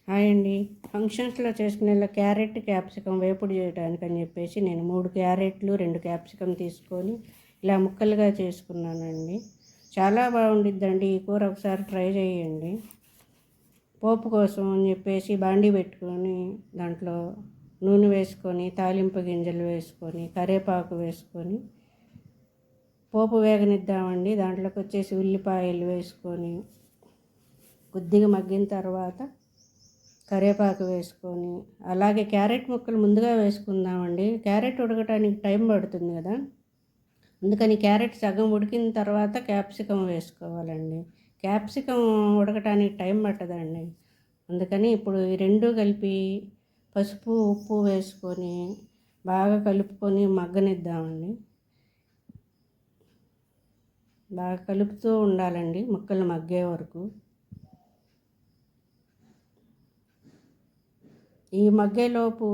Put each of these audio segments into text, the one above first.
Hi అండి. ఫంక్షన్స్లో చేసుకునే ఇలా క్యారెట్ క్యాప్సికం వేపుడు చేయడానికి అని చెప్పేసి నేను 3 క్యారెట్లు 2 క్యాప్సికం తీసుకొని ఇలా ముక్కలుగా చేసుకున్నానండి. చాలా బాగుండిద్దండి ఈ కూర, ఒకసారి ట్రై చేయండి. పోపు కోసం అని చెప్పేసి బాండీ పెట్టుకొని దాంట్లో నూనె వేసుకొని తాలింపు గింజలు వేసుకొని కరివేపాకు వేసుకొని పోపు వేగనిద్దామండి. దాంట్లోకి వచ్చేసి ఉల్లిపాయలు వేసుకొని కొద్దిగా మగ్గిన తర్వాత కరివేపాకు వేసుకొని అలాగే క్యారెట్ ముక్కలు ముందుగా వేసుకుందామండి. క్యారెట్ ఉడకటానికి టైం పడుతుంది కదా, అందుకని క్యారెట్ సగం ఉడికిన తర్వాత క్యాప్సికం వేసుకోవాలండి. క్యాప్సికం ఉడకటానికి టైం పట్టదండి. అందుకని ఇప్పుడు ఈ రెండు కలిపి పసుపు ఉప్పు వేసుకొని బాగా కలుపుకొని మగ్గనిద్దామండి. బాగా కలుపుతూ ఉండాలండి ముక్కలు మగ్గే వరకు. ఈ మగ్గేలోపు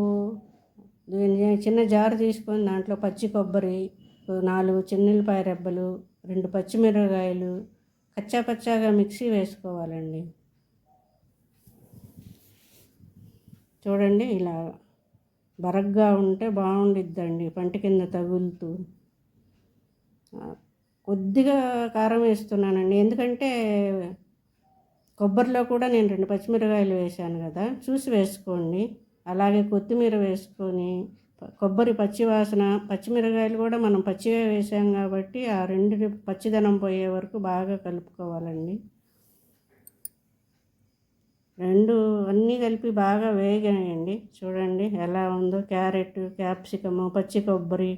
చిన్న జారు తీసుకొని దాంట్లో పచ్చి కొబ్బరి, 4 చిన్నులపాయ రెబ్బలు, 2 పచ్చిమిరపకాయలు కచ్చా పచ్చాగా మిక్సీ వేసుకోవాలండి. చూడండి, ఇలా బరగ్గా ఉంటే బాగుండిద్దండి, పంట కింద తగులుతూ. కొద్దిగా కారం వేస్తున్నానండి, ఎందుకంటే కొబ్బరిలో కూడా నేను 2 పచ్చిమిరపకాయలు వేసాను కదా, చూసి వేసుకోండి. అలాగే కొత్తిమీర వేసుకొని కొబ్బరి పచ్చివాసన, పచ్చిమిరపకాయలు కూడా మనం పచ్చిగా వేసాం కాబట్టి ఆ రెండు పచ్చిదనం పోయే వరకు బాగా కలుపుకోవాలండి. రెండు అన్నీ కలిపి బాగా వేగాయండి. చూడండి ఎలా ఉందో, క్యారెట్, క్యాప్సికము, పచ్చి కొబ్బరి